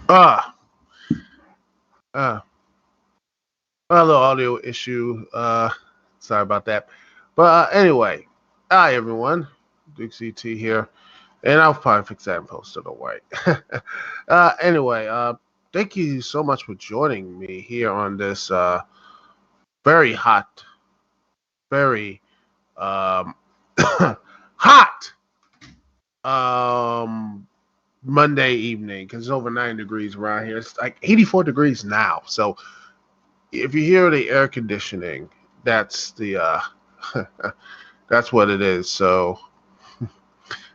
Ah, uh, a little audio issue. Sorry about that. But anyway, hi everyone. Dukect here, and I'll probably fix that and post it. Don't worry. Anyway, thank you so much for joining me here on this very hot, very um, hot um, Monday evening because it's over 9 degrees around here. It's like 84 degrees now. So if you hear the air conditioning, that's the that's what it is. So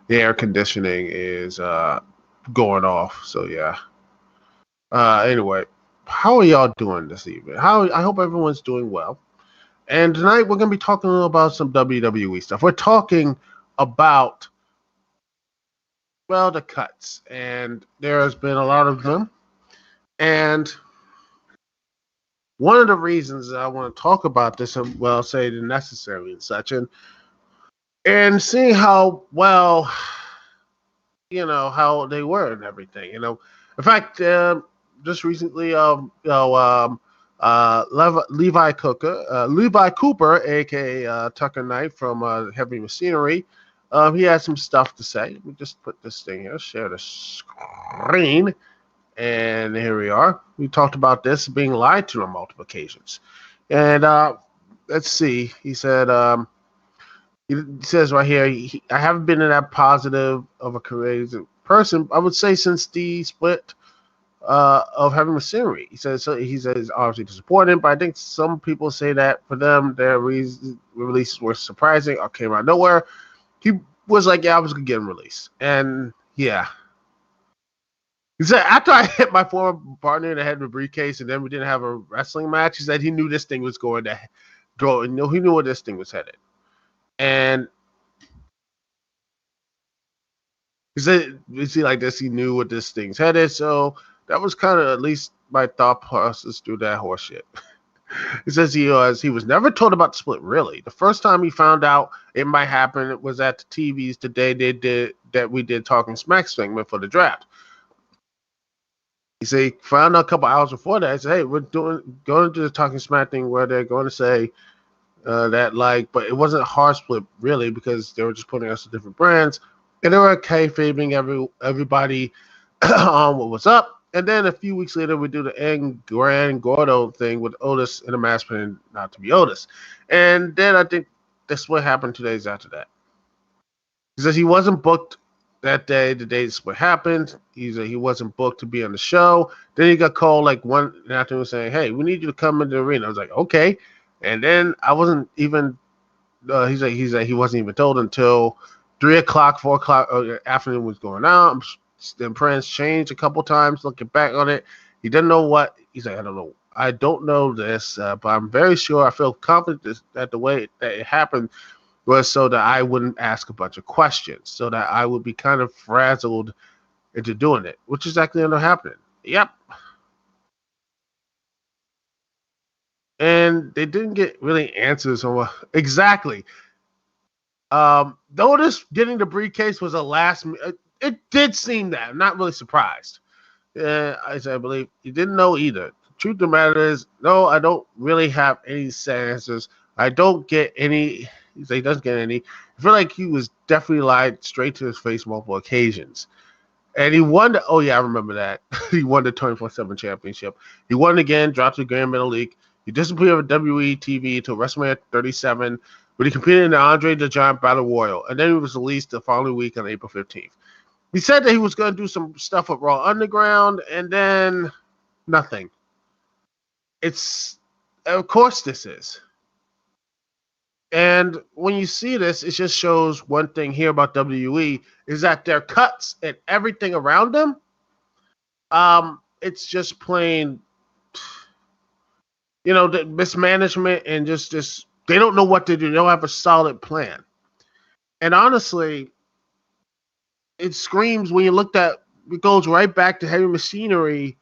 the air conditioning is going off. So yeah. Anyway, how are y'all doing this evening? I hope everyone's doing well. And tonight we're gonna be talking a little about some WWE stuff. We're talking about the cuts, and there has been a lot of them. And one of the reasons I want to talk about this, and say the necessary and such, and seeing how well, how they were and everything. In fact, just recently, Levi Cooper, aka Tucker Knight from Heavy Machinery, he had some stuff to say. Let me just put this thing here, share the screen, and here we are. We talked about this being lied to on multiple occasions, and let's see. He said. He says right here, I haven't been in that positive of a creative person, I would say, since the split of Heavy Machinery. He says obviously disappointed, but I think some people say that for them, their releases were surprising or came out of nowhere. He was like, yeah, I was going to get him released. And yeah, He said after I hit my former partner in the head with a briefcase, and then we didn't have a wrestling match. He said he knew this thing was going to go. He knew where this thing was headed, and he said, "You see, like this, he knew what this thing's headed." So that was kind of at least my thought process through that horseshit. He says he was never told about the split. Really, the first time he found out it might happen was at the TVs the day they did that we did Talking Smack segment for the draft. He said he found out a couple hours before that. He said, "Hey, we're going to do the Talking Smack thing where they're going to say that but it wasn't a hard split really because they were just putting us to different brands, and they were kayfabing everybody on what was up." And then a few weeks later, we do the Grand Gordo thing with Otis in a mask pretending not to be Otis. And then I think that's what happened 2 days after that. He says he wasn't booked that day, the day the split happened. He wasn't booked to be on the show. Then he got called like one afternoon saying, "Hey, we need you to come into the arena." I was like, "Okay." And then I wasn't even, he said he wasn't even told until 3 o'clock, 4 o'clock afternoon was going out. Then plans changed a couple times. Looking back on it, he didn't know what. He's like, I don't know this, but I'm very sure. I feel confident that the way that it happened was so that I wouldn't ask a bunch of questions, so that I would be kind of frazzled into doing it, which is exactly what happened. Yep. And they didn't get really answers on what exactly. Notice getting the briefcase was a last. It did seem that. I'm not really surprised. Yeah, I believe he didn't know either. The truth of the matter is, no, I don't really have any set answers. I don't get any. He said he doesn't get any. I feel like he was definitely lied straight to his face multiple occasions. And he won the, oh yeah, I remember that. He won the 24/7 championship. He won again, dropped to the Grand Middle League. He disappeared from WWE TV until WrestleMania 37, but he competed in the Andre the Giant Battle Royal, and then he was released the following week on April 15th. He said that he was going to do some stuff with Raw Underground, and then nothing. It's, of course, this is. And when you see this, it just shows one thing here about WWE is that their cuts and everything around them, it's just plain, the mismanagement and just they don't know what to do. They don't have a solid plan. And honestly, it screams when you looked at, it goes right back to heavy machinery.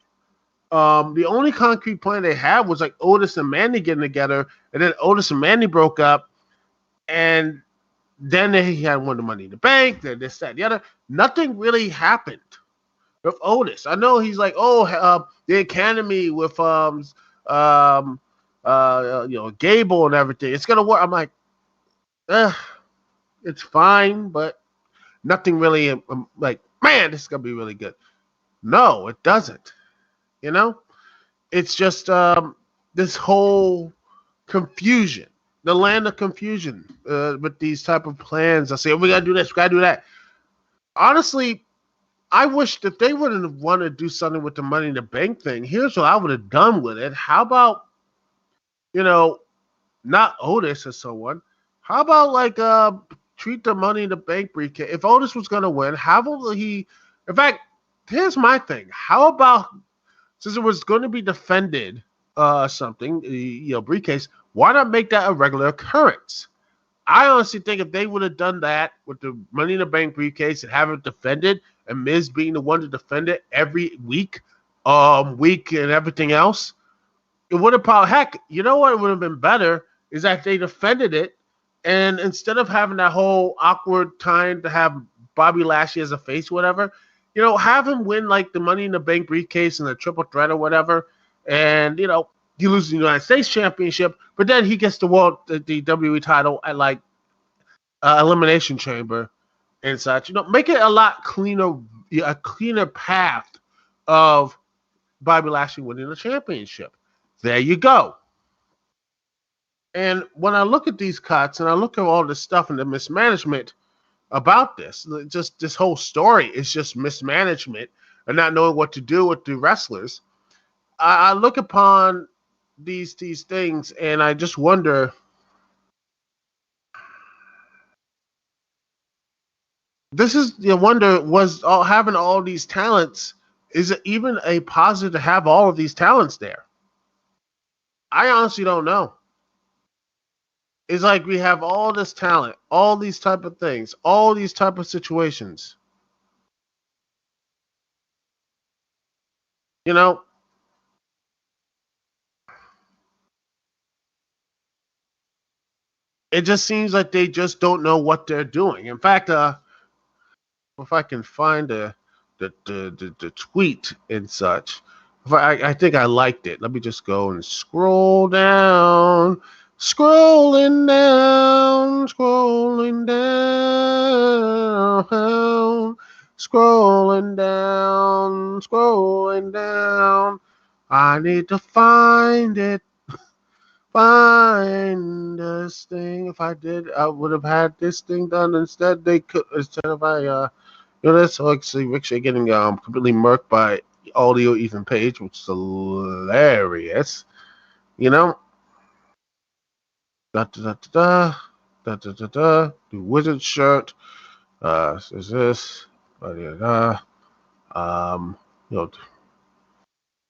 The only concrete plan they had was like Otis and Mandy getting together, and then Otis and Mandy broke up, and then he had won the Money in the Bank, then this, that, the other. Nothing really happened with Otis. I know he's like, the Academy with Gable and everything. It's gonna work. I'm like, it's fine, but nothing really. Like, man, this is gonna be really good. No, it doesn't. It's just this whole confusion, the land of confusion with these type of plans. I say, we gotta do this, we gotta do that. Honestly, I wish that they would have wanted to do something with the Money in the Bank thing. Here's what I would have done with it. How about, not Otis or someone. How about treat the Money in the Bank briefcase? If Otis was gonna win, how about he? In fact, here's my thing. How about, since it was going to be defended, something, briefcase, why not make that a regular occurrence? I honestly think if they would have done that with the Money in the Bank briefcase and have it defended, and Miz being the one to defend it every week and everything else, it would have probably, heck, you know what would have been better is that they defended it, and instead of having that whole awkward time to have Bobby Lashley as a face, whatever, have him win like the Money in the Bank briefcase and the triple threat or whatever, and he loses the United States Championship, but then he gets the WWE title at like Elimination Chamber and such. Make it a lot cleaner, a cleaner path of Bobby Lashley winning the championship. There you go. And when I look at these cuts and I look at all this stuff and the mismanagement about this, just this whole story is just mismanagement and not knowing what to do with the wrestlers. I look upon these things and I just wonder, was having all these talents is it even a positive to have all of these talents there? I honestly don't know. It's like we have all this talent, all these type of things, all these type of situations. You know, it just seems like they just don't know what they're doing. In fact, if I can find the tweet and such, if I think I liked it. Let me just go and scroll down, scrolling down, scrolling down, scrolling down, scrolling down. I need to find it. Find this thing. If I did, I would have had this thing done. Instead, they could. Instead of that's actually Rick getting completely murked by audio Ethan Page, which is hilarious. You know, da da da da da da da da. The wizard shirt. Is this? Da da da. You know,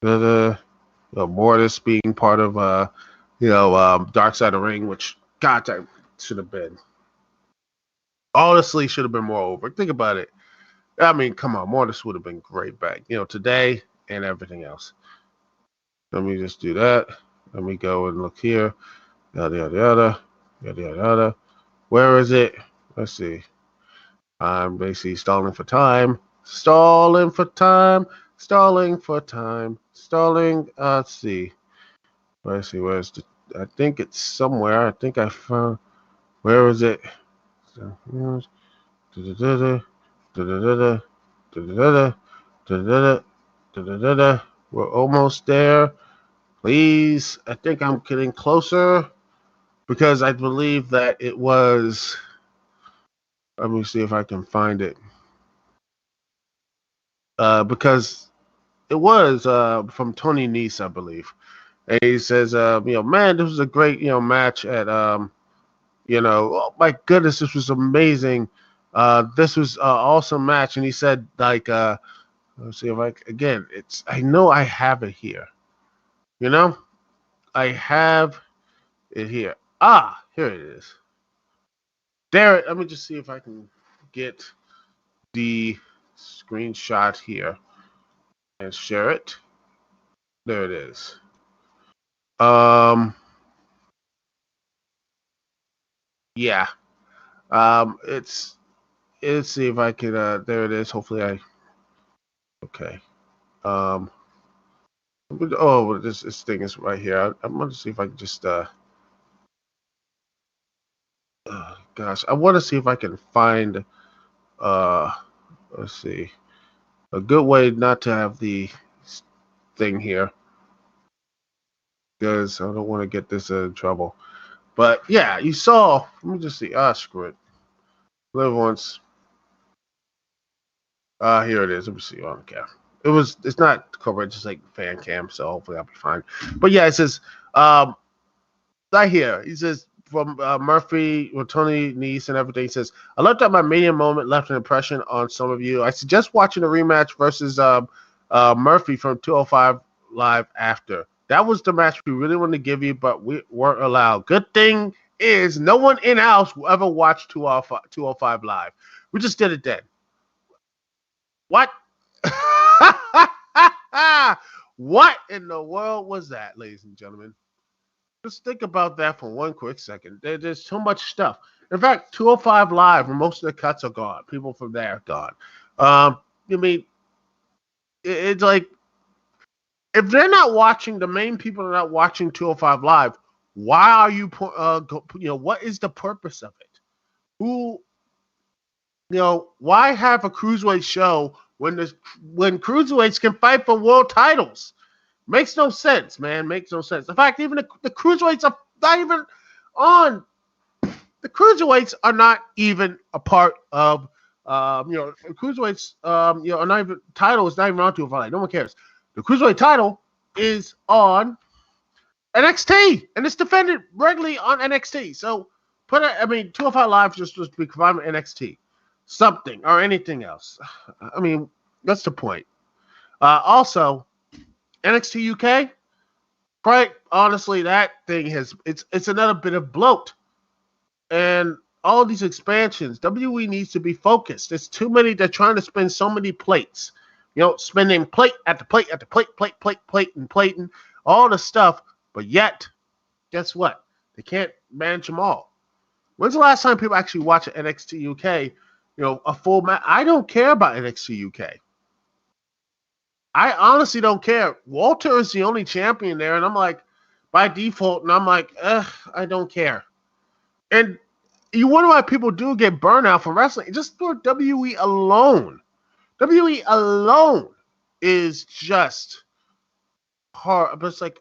da da. Mortis being part of Dark Side of the Ring, which God, that should have been. Honestly, should have been more over. Think about it. I mean, come on, Mortis would have been great back, today and everything else. Let me just do that. Let me go and look here. Yada yada yada yada yada yada. Where is it? Let's see. I'm basically stalling for time. Stalling for time. Stalling for time. Stalling. Let's see. Let's see. Where's the? I think it's somewhere. I think I found. Where is it? We're almost there. Please. I think I'm getting closer because I believe that it was. Let me see if I can find it. Because it was from Tony Nese, I believe. And he says, man, this was a great, match at, oh my goodness, this was amazing. This was an awesome match. And he said, like, let's see if I know I have it here. I have it here. Ah, here it is. There, let me just see if I can get the screenshot here and share it. There it is. Yeah. Let's see if I can. There it is. Hopefully, okay. Oh, this thing is right here. I'm gonna see if I can just. Gosh, I want to see if I can find. Let's see. A good way not to have the thing here, because I don't want to get this in trouble. But yeah, you saw. Let me just see. Screw it. Live once. Here it is. Let me see. On camera. It's not covered, it's just like fan cam, so hopefully I'll be fine. But yeah, it says, right here, he says from Murphy with Tony Nese and everything. He says, I looked at my media moment, left an impression on some of you. I suggest watching the rematch versus Murphy from 205 Live after. That was the match we really wanted to give you, but we weren't allowed. Good thing is no one in-house will ever watch 205 Live. We just did it then. What? What in the world was that, ladies and gentlemen? Just think about that for one quick second. There's so much stuff. In fact, 205 Live, where most of the cuts are gone. People from there are gone. I mean, it's like, if they're not watching, the main people are not watching 205 Live, why are you, what is the purpose of it? Why have a cruiserweight show when cruiserweights can fight for world titles? Makes no sense, man. Makes no sense. In fact, even the cruiserweights are not even on. The cruiserweights are not even a part of. Cruiserweights. Are not even title is not even on 205. No one cares. The cruiserweight title is on NXT, and it's defended regularly on NXT. So 205 Live just be combined with NXT, something or anything else. I mean, that's the point. Also, NXT UK, quite honestly, that thing it's another bit of bloat. And all these expansions, WWE needs to be focused. There's too many. They're trying to spin so many plates. Spending plate after plate after plate, and all the stuff. But yet, guess what? They can't manage them all. When's the last time people actually watch NXT UK? A full match. I don't care about NXT UK. I honestly don't care. Walter is the only champion there, and I'm like, by default, and I'm like, I don't care. And you wonder why people do get burnout from wrestling. Just for WWE alone. WWE alone is just hard. But it's like,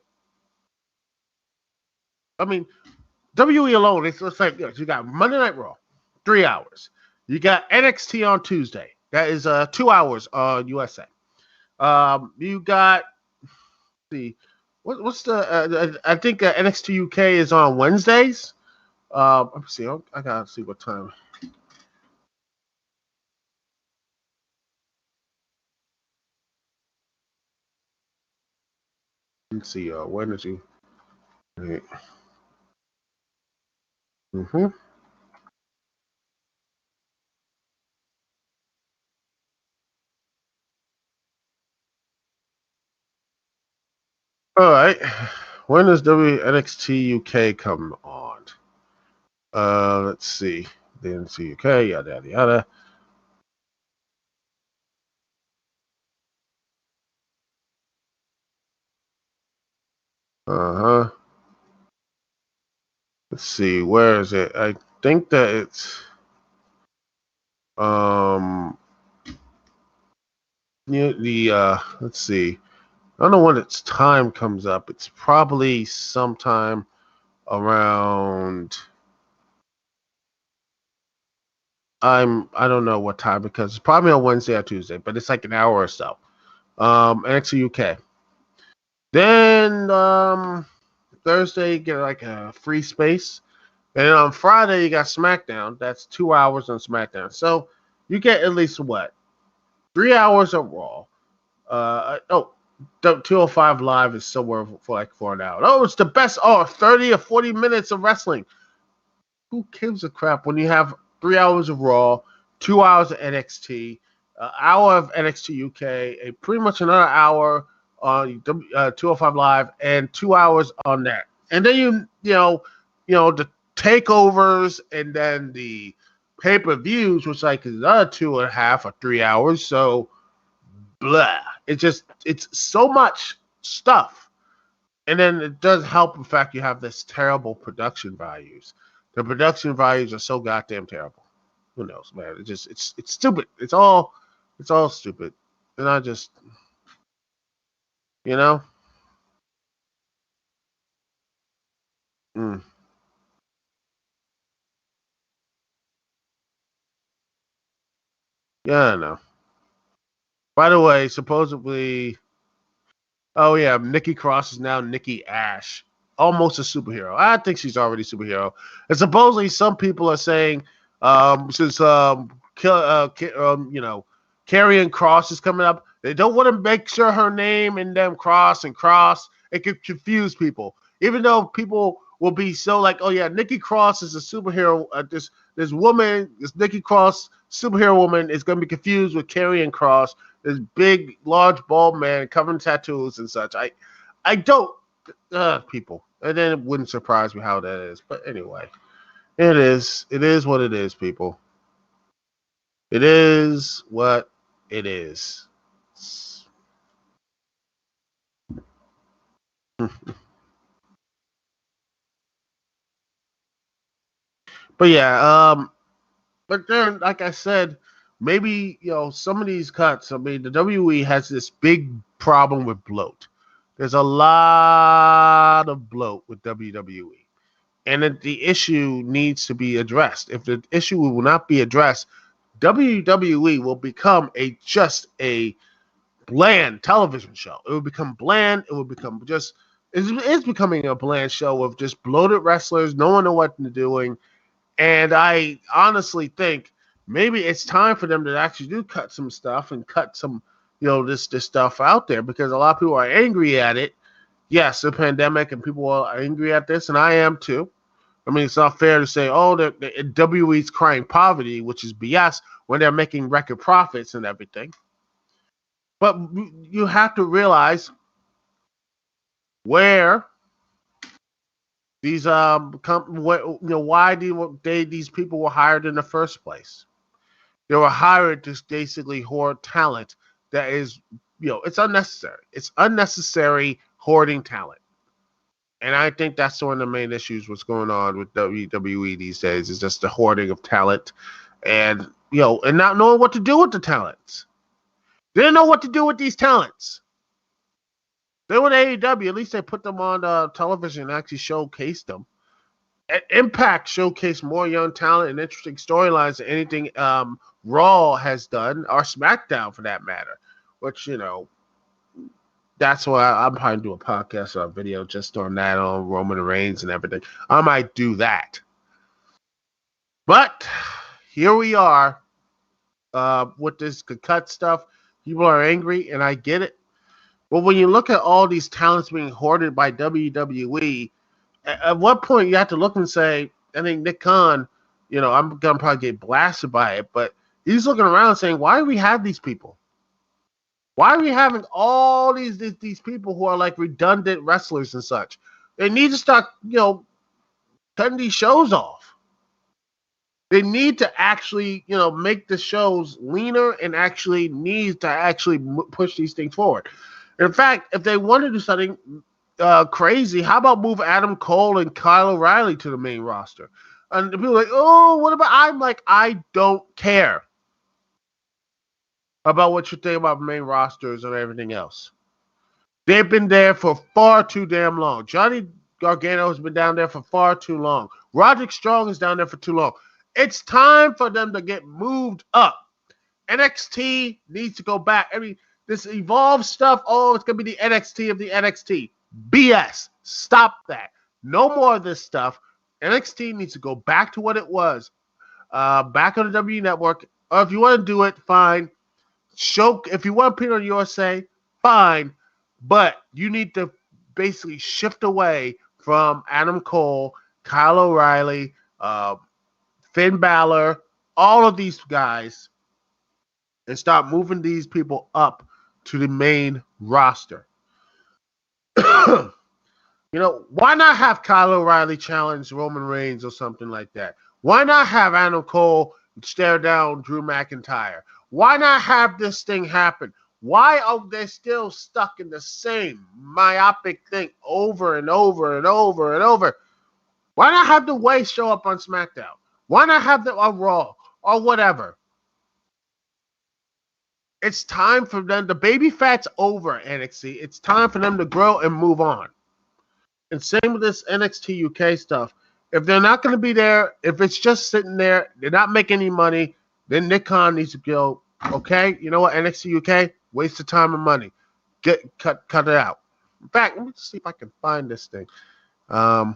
I mean, WWE alone, it's like, you got Monday Night Raw, 3 hours. You got NXT on Tuesday. That is 2 hours on USA. You got, what's the, I think NXT UK is on Wednesdays. Let me see. I gotta see what time. Let's see. When is he? Right. Mm-hmm. All right. When does NXT UK come on? Let's see. The NXT UK, yada yada yada. Uh-huh. Let's see. Where is it? I think that it's let's see. I don't know when its time comes up. It's probably sometime around I don't know what time because it's probably on Wednesday or Tuesday, but it's like an hour or so. NXT UK. Then Thursday you get like a free space. And then on Friday you got SmackDown. That's 2 hours on SmackDown. So you get at least what? 3 hours of Raw. 205 Live is somewhere for like 4 hours. Oh, it's the best. 30 or 40 minutes of wrestling. Who gives a crap when you have 3 hours of Raw, 2 hours of NXT, an hour of NXT UK, pretty much another hour on 205 Live, and 2 hours on that. And then the takeovers and then the pay-per-views, which like is another 2.5 or 3 hours. So blah. It's so much stuff. And then it does help the fact you have this terrible production values. The production values are so goddamn terrible. Who knows, man? It's stupid. It's all stupid. And I just you know? Mm. Yeah, I know. By the way, supposedly oh yeah, Nikki Cross is now Nikki Ash. Almost a superhero. I think she's already a superhero. And supposedly some people are saying since Karrion Cross is coming up, they don't want to make sure her name and them cross. It could confuse people. Even though people will be so like, oh yeah, Nikki Cross is a superhero. This woman, this Nikki Cross superhero woman is going to be confused with Karrion Cross, this big, large, bald man covered in tattoos and such. I don't people, and then it wouldn't surprise me how that is. But anyway, it is what it is, people. It is what it is. But yeah, but then like I said, maybe some of these cuts. I mean, the WWE has this big problem with bloat. There's a lot of bloat with WWE, and the issue needs to be addressed. If the issue will not be addressed, WWE will become just a bland television show. It will become bland. It will become just it's becoming a bland show of just bloated wrestlers. No one knows what they're doing. And I honestly think maybe it's time for them to actually do cut some stuff and cut some this stuff out there, because a lot of people are angry at it. Yes, the pandemic, and people are angry at this, and I am too. I mean, it's not fair to say, oh, the WWE's crying poverty, which is BS, when they're making record profits and everything. But you have to realize where these why these people were hired in the first place. They were hired to basically hoard talent that is, it's unnecessary. It's unnecessary hoarding talent. And I think that's one of the main issues what's going on with WWE these days, is just the hoarding of talent and, and not knowing what to do with the talents. They didn't know what to do with these talents. They were AEW, at least they put them on television and actually showcased them. Impact showcased more young talent and interesting storylines than anything Raw has done, or SmackDown for that matter, which, that's why I'm probably do a podcast or a video just on that, on Roman Reigns and everything. I might do that. But here we are with this cut stuff. People are angry, and I get it. But when you look at all these talents being hoarded by WWE, at what point you have to look and say, I think Nick Khan, I'm going to probably get blasted by it, but he's looking around saying, why do we have these people? Why are we having all these people who are like redundant wrestlers and such? They need to start, cutting these shows off. They need to actually, make the shows leaner and actually need to actually push these things forward. In fact, if they want to do something crazy, how about move Adam Cole and Kyle O'Reilly to the main roster? And people are like, oh, what about? I'm like, I don't care about what you think about main rosters and everything else. They've been there for far too damn long. Johnny Gargano has been down there for far too long. Roderick Strong is down there for too long. It's time for them to get moved up. NXT needs to go back. I mean, this Evolve stuff, it's going to be the NXT of the NXT. BS. Stop that. No more of this stuff. NXT needs to go back to what it was. Back on the W Network. Or if you want to do it, fine. If you want to put it on USA, fine. But you need to basically shift away from Adam Cole, Kyle O'Reilly, Finn Balor, all of these guys, and start moving these people up to the main roster. Why not have Kyle O'Reilly challenge Roman Reigns or something like that? Why not have Adam Cole stare down Drew McIntyre? Why not have this thing happen? Why are they still stuck in the same myopic thing over and over and over and over? Why not have the Way show up on SmackDown? Why not have them on Raw or whatever? It's time for them. The baby fat's over, NXT. It's time for them to grow and move on. And same with this NXT UK stuff. If they're not going to be there, if it's just sitting there, they're not making any money, then Nick Khan needs to go, okay, you know what, NXT UK, waste of time and money. Cut it out. In fact, let me see if I can find this thing. Let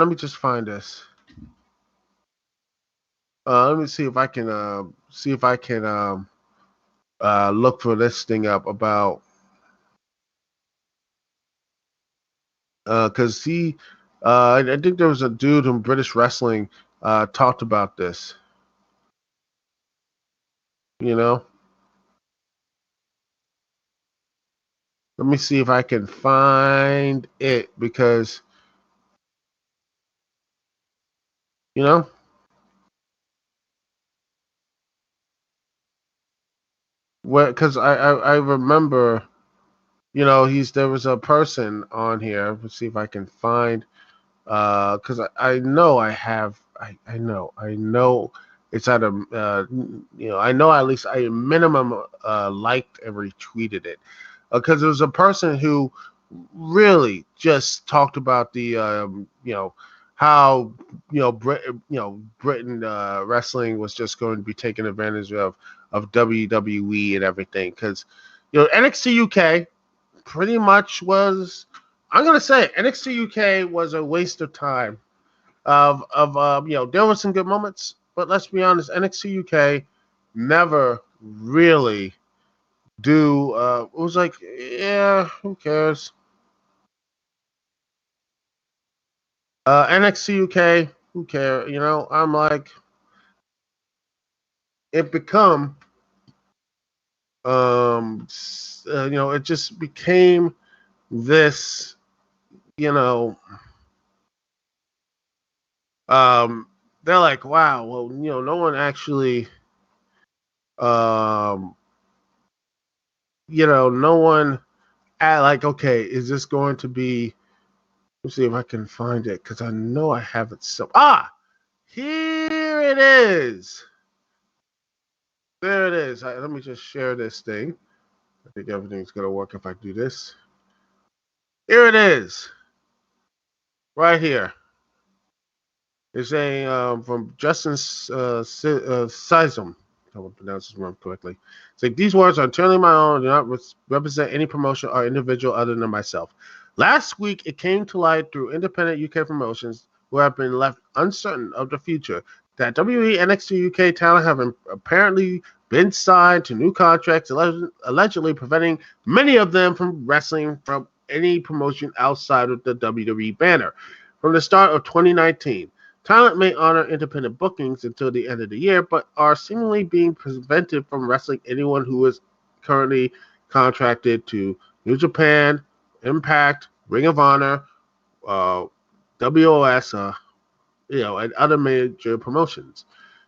me just find this. Let me see if I can look for this thing up about because I think there was a dude in British wrestling talked about this. Let me see if I can find it because because I remember, there was a person on here. Let's see if I can find, because I know I have, I know it's at a, I know at least I minimum liked and retweeted it, because there was a person who really just talked about the, how Britain wrestling was just going to be taken advantage of WWE and everything, because NXT UK pretty much was I'm gonna say NXT UK was a waste of time. There were some good moments, but let's be honest, NXT UK never really do. It was like, yeah, who cares? NXT UK, who cares? I'm like, it become, it just became this, you know, they're like, wow, well, no one actually, um, no one like, okay, is this going to be? Let's see if I can find it because I know I have it. Here it is. There it is. Let me just share this thing. I think everything's gonna work if I do this. Here it is, right here. It's a from Justin Sizem. I will pronounce his name correctly. It's like, these words are entirely my own and do not represent any promotion or individual other than myself. Last week, it came to light through independent UK promotions who have been left uncertain of the future that WWE NXT UK talent have apparently been signed to new contracts, allegedly preventing many of them from wrestling from any promotion outside of the WWE banner. From the start of 2019, talent may honor independent bookings until the end of the year, but are seemingly being prevented from wrestling anyone who is currently contracted to New Japan, Impact, Ring of Honor, WOS, and other major promotions.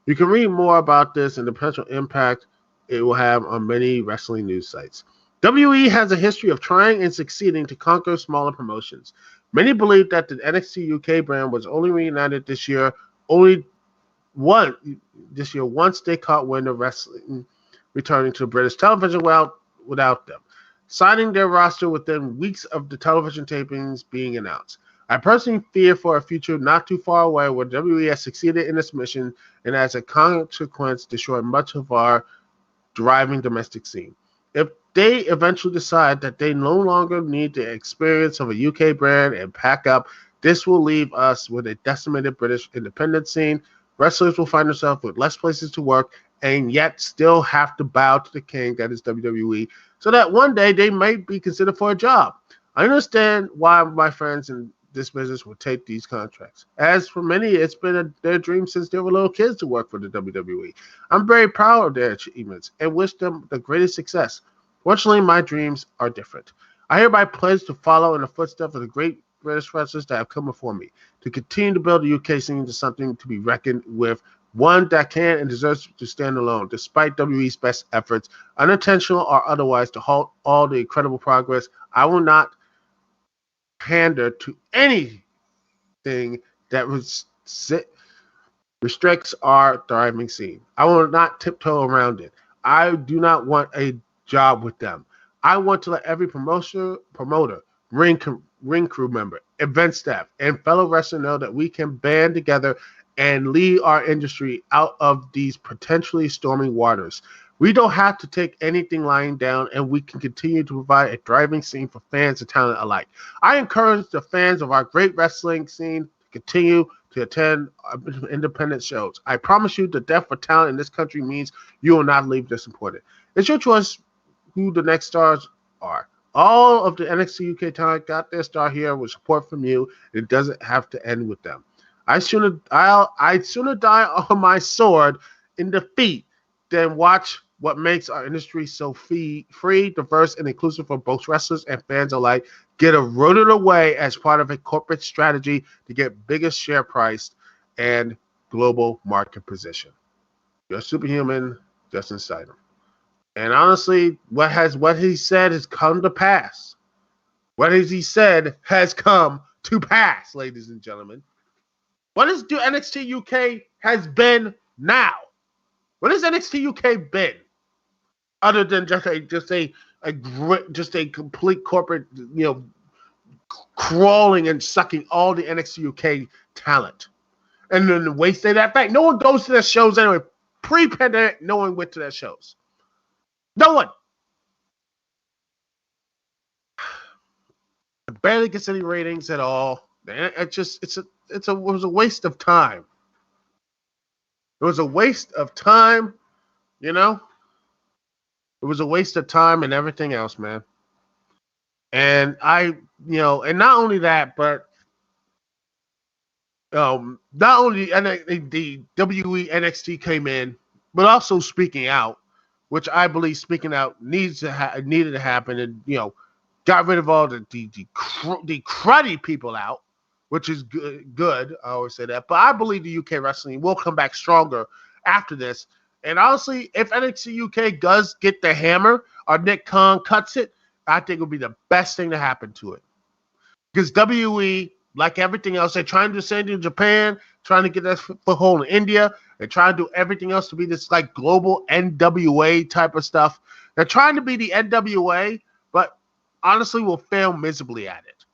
You can read more about this and the potential impact it will have on many wrestling news sites. WWE has a history of trying and succeeding to conquer smaller promotions. Many believe that the NXT UK brand was only reunited once they caught wind of wrestling returning to British television without them, signing their roster within weeks of the television tapings being announced. I personally fear for a future not too far away where WWE has succeeded in its mission and as a consequence destroyed much of our thriving domestic scene. If they eventually decide that they no longer need the experience of a UK brand and pack up, this will leave us with a decimated British independent scene. Wrestlers will find themselves with less places to work and yet still have to bow to the king that is WWE, so that one day they might be considered for a job. I understand why my friends in this business will take these contracts. As for many, it's been their dream since they were little kids to work for the WWE. I'm very proud of their achievements and wish them the greatest success. Fortunately, my dreams are different. I hereby pledge to follow in the footsteps of the great British wrestlers that have come before me, to continue to build the UK scene into something to be reckoned with, one that can and deserves to stand alone, despite WWE's best efforts, unintentional or otherwise, to halt all the incredible progress. I will not pander to anything that restricts our thriving scene. I will not tiptoe around it. I do not want a job with them. I want to let every promoter, ring crew member, event staff, and fellow wrestler know that we can band together and lead our industry out of these potentially stormy waters. We don't have to take anything lying down, and we can continue to provide a thriving scene for fans and talent alike. I encourage the fans of our great wrestling scene to continue to attend independent shows. I promise you the death for talent in this country means you will not leave disappointed. It's your choice who the next stars are. All of the NXT UK talent got their star here with support from you. It doesn't have to end with them. I'd sooner die on my sword in defeat than watch what makes our industry so free, diverse, and inclusive for both wrestlers and fans alike get eroded away as part of a corporate strategy to get biggest share price and global market position. You're superhuman, Justin Steiner. And honestly, what he said has come to pass. What he said has come to pass, ladies and gentlemen. What is NXT UK has been now? What has NXT UK been? Other than just a complete corporate, crawling and sucking all the NXT UK talent, and then wasting that fact. No one goes to their shows anyway. Pre-pandemic, no one went to their shows. No one. It barely gets any ratings at all. It was a waste of time. It was a waste of time, you know? It was a waste of time and everything else, man. And and not only that, but not only the WWE NXT came in, but also speaking out, which I believe speaking out needed to happen, and got rid of all the cruddy people out, which is good. I always say that, but I believe the UK wrestling will come back stronger after this. And honestly, if NXT UK does get the hammer or Nick Khan cuts it, I think it would be the best thing to happen to it. Because WWE, like everything else, they're trying to do the same thing in Japan, trying to get that foothold in India. They're trying to do everything else to be this like global NWA type of stuff. They're trying to be the NWA, but honestly will fail miserably at it.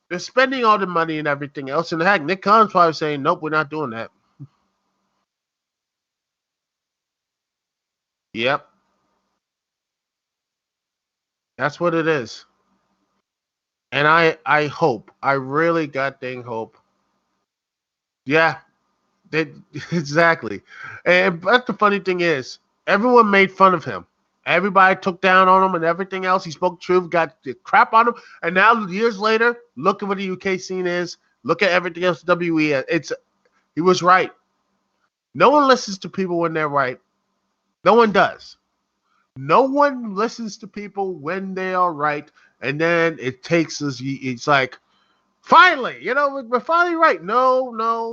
They're spending all the money and everything else. And heck, Nick Khan's probably saying, nope, we're not doing that. Yep. That's what it is. And I hope, I really got dang hope. Yeah, exactly. But the funny thing is, everyone made fun of him. Everybody took down on him and everything else. He spoke truth, got the crap on him. And now, years later, look at what the UK scene is. Look at everything else WWE. He was right. No one listens to people when they're right. No one does. No one listens to people when they are right. And then it takes us, it's like, finally, we're finally right. No. No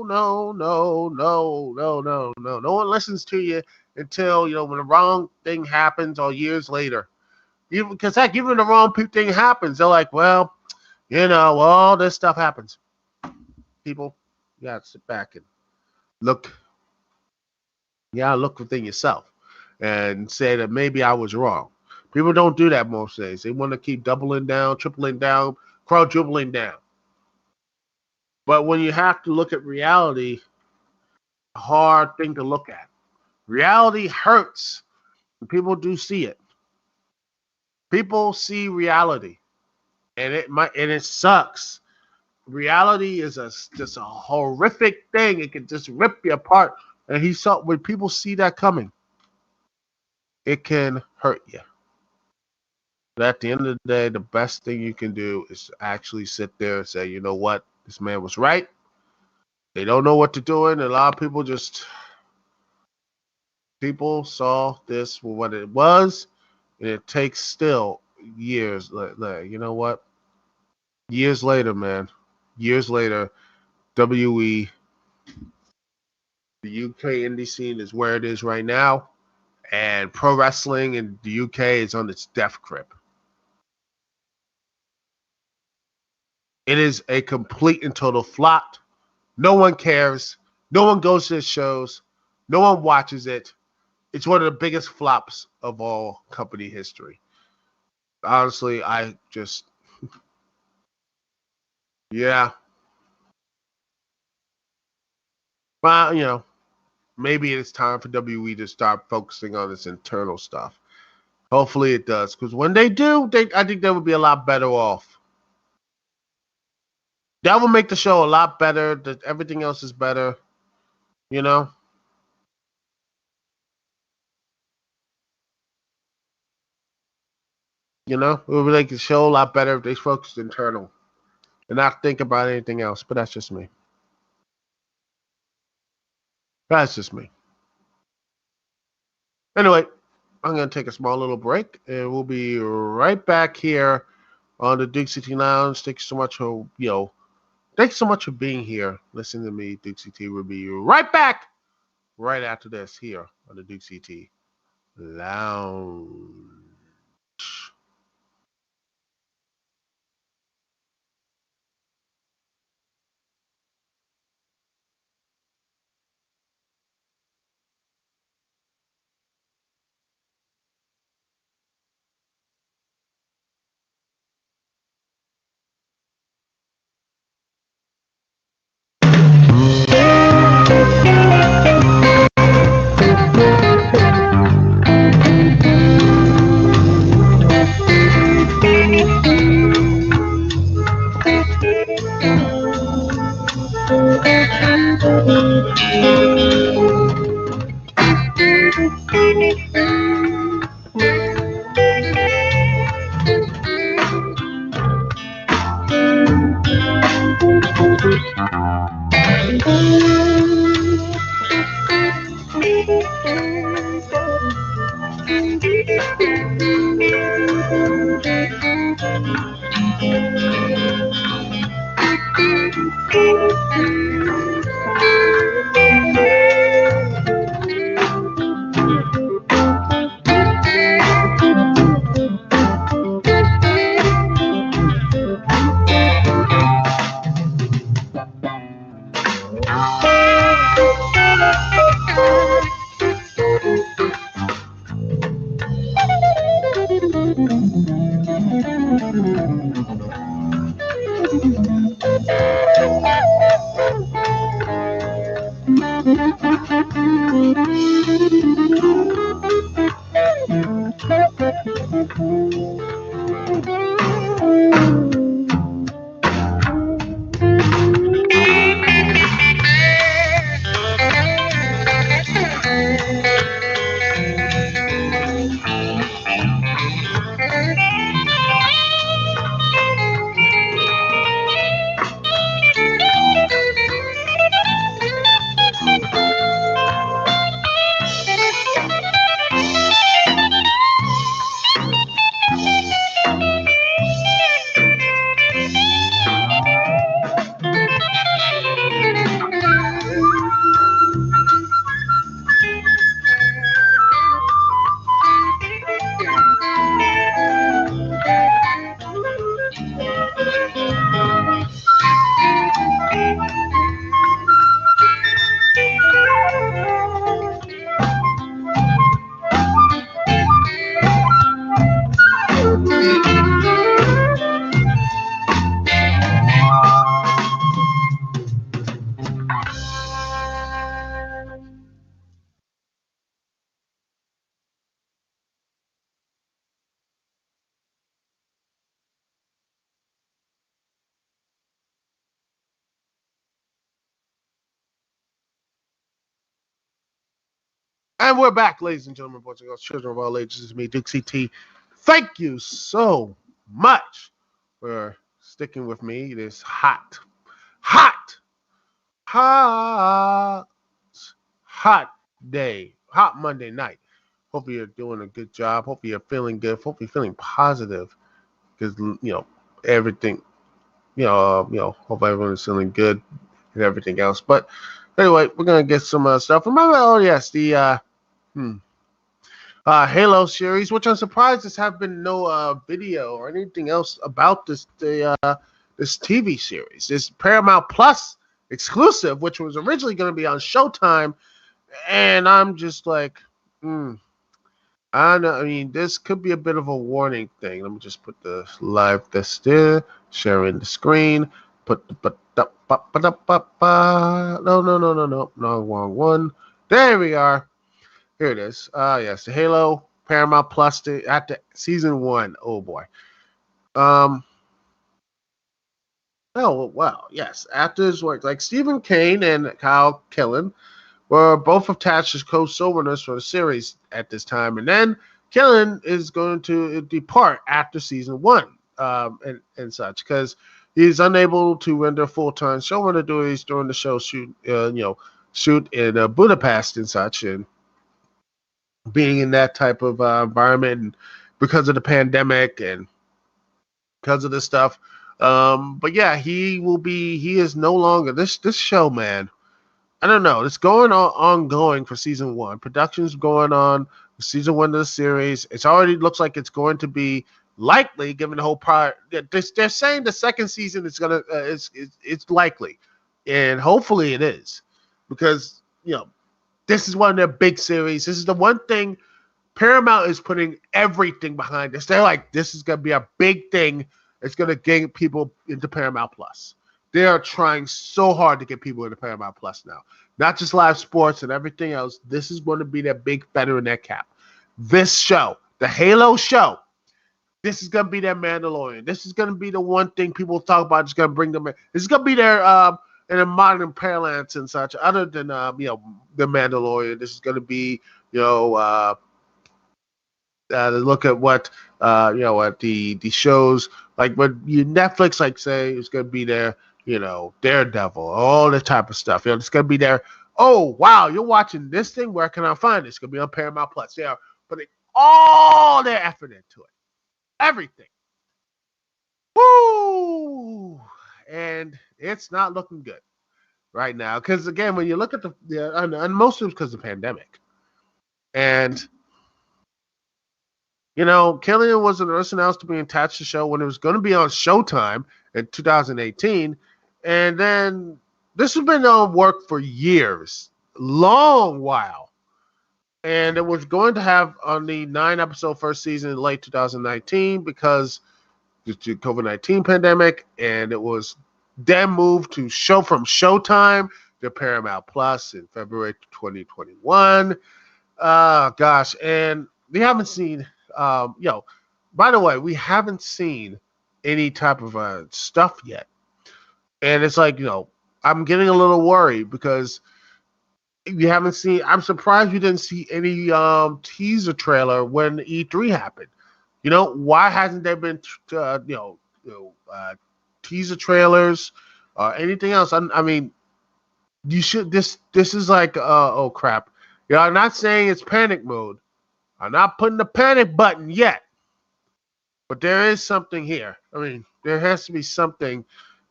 one listens to you until, when the wrong thing happens or years later. Because heck, even the wrong thing happens, they're like, well, all this stuff happens. People, you got to sit back and look within yourself and say that maybe I was wrong. People don't do that most days. They want to keep doubling down, tripling down, quadrupling down. But when you have to look at reality, a hard thing to look at. Reality hurts. People do see it. People see reality, and it sucks. Reality is just a horrific thing. It can just rip you apart. And when people see that coming, it can hurt you. But at the end of the day, the best thing you can do is actually sit there and say, you know what? This man was right. They don't know what to do. And a lot of people saw this for what it was. And it takes still years. You know what? Years later, man. Years later, WWE, the UK indie scene is where it is right now. And pro wrestling in the UK is on its death grip. It is a complete and total flop. No one cares. No one goes to the shows. No one watches it. It's one of the biggest flops of all company history. Honestly, yeah. Well, maybe it's time for WWE to start focusing on its internal stuff. Hopefully it does. Because when they do, I think they would be a lot better off. That will make the show a lot better. Everything else is better. It would make the show a lot better if they focused internal and not think about anything else. But that's just me. Anyway, I'm going to take a small little break, and we'll be right back here on the Dukect Lounge. Thanks so much for being here. Listen to me, Dukect. We'll be right back right after this here on the Dukect Lounge. And we're back, ladies and gentlemen, boys and girls, children of all ages. It's me, Duke CT. Thank you so much for sticking with me this hot, hot day, hot Monday night. Hope you're doing a good job. Hope you're feeling good. Hope you're feeling positive because, everything, hope everyone's feeling good and everything else. But anyway, we're going to get some stuff. Remember, the Halo series, which I'm surprised there have been no video or anything else about this TV series. This Paramount Plus exclusive, which was originally going to be on Showtime, and I'm just like, I know. I mean, this could be a bit of a warning thing. Let me just put the live this there, sharing the screen. Put the no, wrong one. There we are. Here it is. Yes, the Halo Paramount Plus after season 1. Oh boy. Oh wow. Yes, after his work, like Stephen Kane and Kyle Killen were both attached as co-showrunners for the series at this time, and then Killen is going to depart after season 1, and such, because he's unable to render full-time showrunner duties during the show shoot in Budapest and such, and being in that type of environment, and because of the pandemic and because of this stuff. But yeah, he is no longer this show, man. I don't know. It's going on ongoing for season 1. Production's going on for season 1 of the series. It's already looks like it's going to be likely, given the whole part. They're saying the second season is gonna it's likely, and hopefully it is, because this is one of their big series. This is the one thing Paramount is putting everything behind this. They're like, this is gonna be a big thing. It's gonna get people into Paramount Plus. They are trying so hard to get people into Paramount Plus now. Not just live sports and everything else. This is going to be their big feather in their cap. This show, the Halo show, this is going to be their Mandalorian. This is going to be the one thing people talk about. It's going to bring them in. This is going to be their, in a modern parlance and such, other than the Mandalorian. This is going to be look at what what the shows like when you Netflix like say it's going to be there, Daredevil, all that type of stuff. It's going to be there. Oh wow, you're watching this thing. Where can I find it? It's going to be on Paramount Plus. They are putting all their effort into it, everything. Woo! And it's not looking good right now because again, when you look at and most of it's because of the pandemic, and Killian was announced to be attached to the show when it was going to be on Showtime in 2018. And then this has been on work for years, long while. And it was going to have on the 9-episode first season in late 2019 because due to COVID-19 pandemic. And it was then moved to from Showtime to Paramount Plus in February 2021. Gosh. And we haven't seen... by the way, we haven't seen any type of stuff yet. And it's like, I'm getting a little worried because you haven't seen, I'm surprised you didn't see any teaser trailer when E3 happened. Why hasn't there been, teaser trailers or anything else? I mean, you should, this is like, oh crap. I'm not saying it's panic mode. I'm not putting the panic button yet, but there is something here. I mean, there has to be something.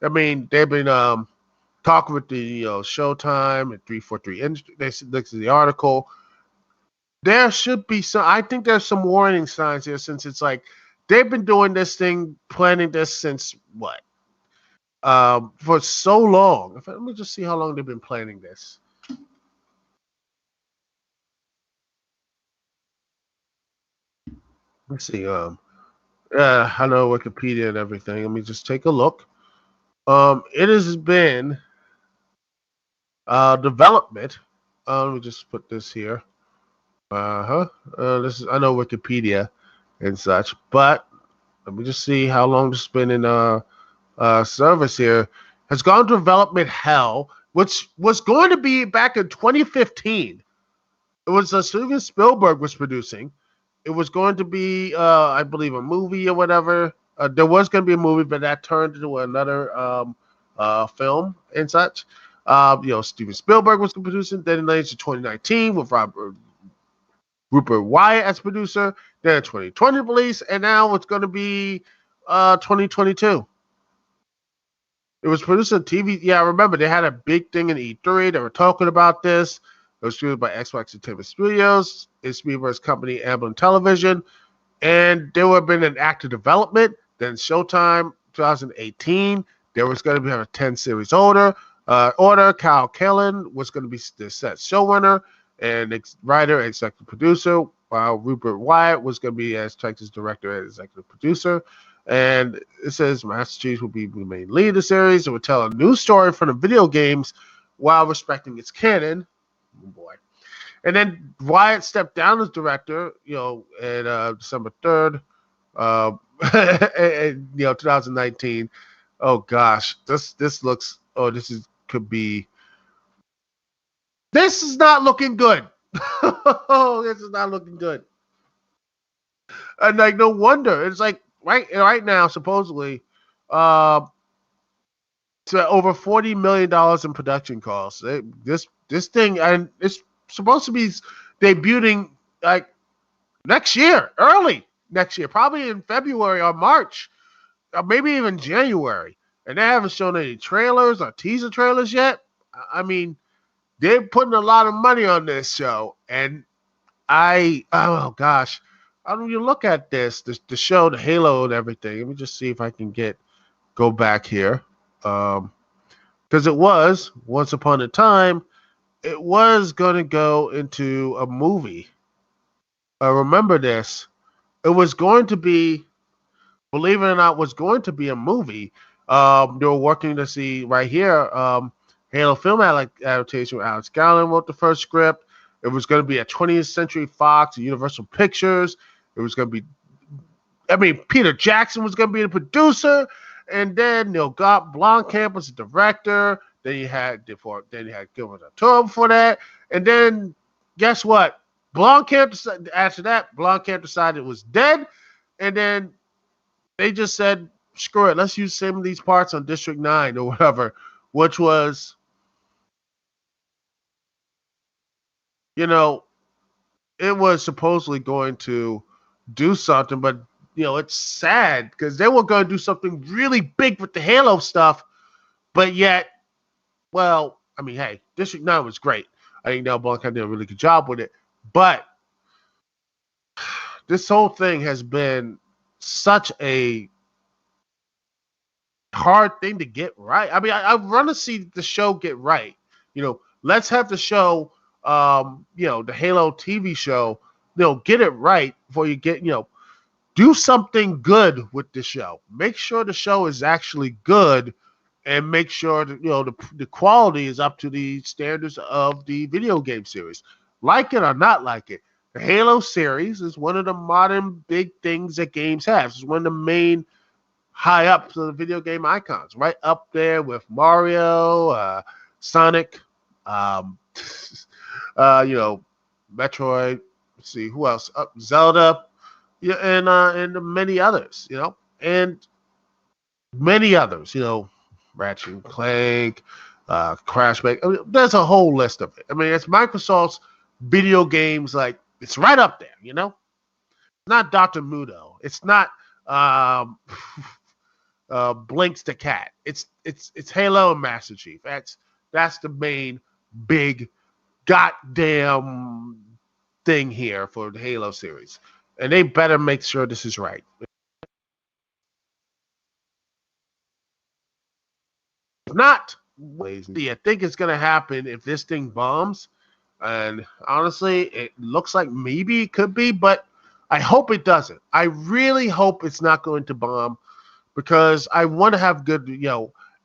I mean, they've been talking with the Showtime and 343 Industry. They looked at the article. There should be some. I think there's some warning signs here since it's like they've been doing this thing, planning this since what? For so long. Let me just see how long they've been planning this. Let's see. I know Wikipedia and everything. Let me just take a look. It has been development. Let me just put this here. This is I know Wikipedia and such, but let me just see how long this has been in service here. Has gone to development hell, which was going to be back in 2015. It was Steven Spielberg was producing. It was going to be, I believe, a movie or whatever. There was going to be a movie, but that turned into another film and such. Steven Spielberg was producing. Then in 2019 with Rupert Wyatt as producer. Then in 2020 release, and now it's going to be 2022. It was produced on TV. Yeah, I remember they had a big thing in E3. They were talking about this. It was produced by Xbox Entertainment Studios, it's Spielberg's company, Amblin Television, and there would have been an active development. Then Showtime, 2018, there was going to be a 10 series order. Kyle Killen was going to be the set showrunner and writer, executive producer, while Rupert Wyatt was going to be as Texas director and executive producer. And it says Master Chief will be the main lead of the series. It would tell a new story from the video games while respecting its canon. Oh boy. And then Wyatt stepped down as director, at December 3rd, 2019. Oh gosh, this looks. Oh, this is not looking good. This is not looking good. And like, no wonder it's like right now, supposedly, to over $40 million in production costs. This thing, and it's supposed to be debuting like early next year, probably in February or March, or maybe even January. And they haven't shown any trailers or teaser trailers yet. I mean, they're putting a lot of money on this show, and oh gosh, I don't you look at the show, the Halo and everything. Let me just see if I can go back here. Because it was, once upon a time, it was going to go into a movie. Remember this. It was going to be, believe it or not, was going to be a movie. They were working to see right here, Halo film adaptation with Alex Garland wrote the first script. It was going to be a 20th Century Fox, Universal Pictures. It was going to be, Peter Jackson was going to be the producer. And then Neil Blomkamp was the director. Then you had Guillermo del Toro before that, and then guess what? Blomkamp after that, Blomkamp decided it was dead, and then they just said, "Screw it, let's use some of these parts on District 9 or whatever," which was, you know, it was supposedly going to do something, but it's sad because they were going to do something really big with the Halo stuff, but yet, well, I mean, hey, District 9 was great. I think Neil Blomkamp did a really good job with it, but this whole thing has been such a hard thing to get right. I mean, I want to see the show get right. Let's have the show, the Halo TV show, get it right before you get, do something good with the show. Make sure the show is actually good, and make sure that the quality is up to the standards of the video game series. Like it or not like it, the Halo series is one of the modern big things that games have. It's one of the main high ups of the video game icons, right up there with Mario, Sonic, Metroid. Let's see who else? Zelda, yeah, and many others, and many others, Ratchet and Clank, Crash Bank. I mean, there's a whole list of it. I mean, it's Microsoft's video games, like it's right up there, It's not Dr. Mudo. It's not Blinks the Cat. It's Halo and Master Chief. That's the main big goddamn thing here for the Halo series. And they better make sure this is right. If not, I think it's going to happen if this thing bombs. And honestly, it looks like maybe it could be, but I hope it doesn't. I really hope it's not going to bomb, because I want to have good,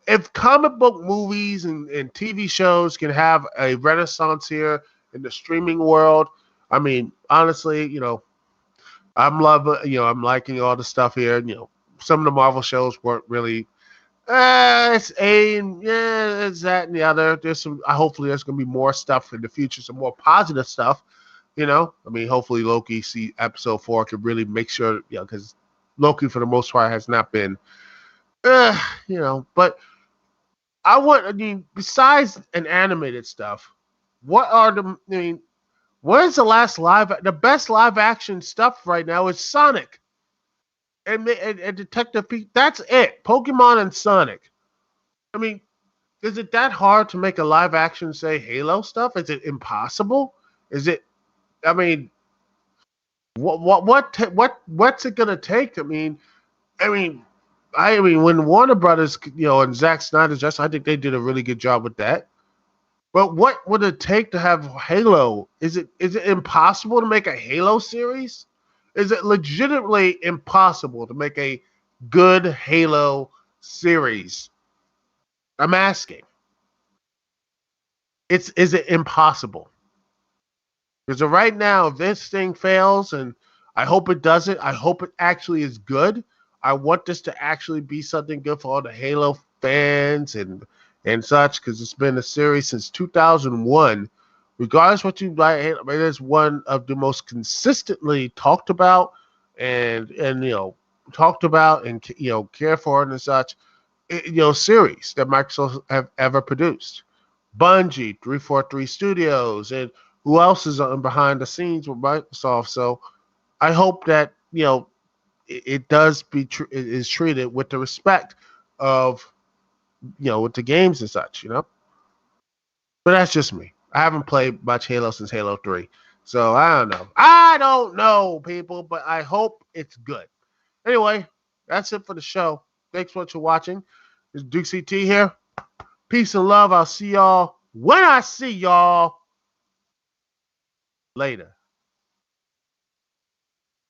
if comic book movies and TV shows can have a renaissance here in the streaming world, I mean, honestly, I'm liking all the stuff here. Some of the Marvel shows weren't really, it's it's that and the other. Hopefully there's going to be more stuff in the future, some more positive stuff, I mean, hopefully Loki episode 4 could really make sure, because Loki for the most part has not been, but besides an animated stuff, what is the best live action stuff right now is Sonic and Detective Pikachu. That's it. Pokemon and Sonic. I mean, is it that hard to make a live action, say, Halo stuff? Is it impossible? Is it, I mean, what's it gonna take? I mean, when Warner Brothers, and Zack Snyder, I think they did a really good job with that. But what would it take to have Halo? Is it impossible to make a Halo series? Is it legitimately impossible to make a good Halo series? I'm asking. Is it impossible? Because right now, if this thing fails, and I hope it doesn't, I hope it actually is good. I want this to actually be something good for all the Halo fans and such, because it's been a series since 2001. Regardless what you like, it is one of the most consistently talked about and talked about and care for and such, series that Microsoft have ever produced. Bungie, 343 Studios, and who else is behind the scenes with Microsoft. So I hope that it does is treated with the respect of with the games and such, But that's just me. I haven't played much Halo since Halo 3. So I don't know. I don't know, people, but I hope it's good. Anyway, that's it for the show. Thanks so much for watching. It's Duke CT here. Peace and love. I'll see y'all when I see y'all later.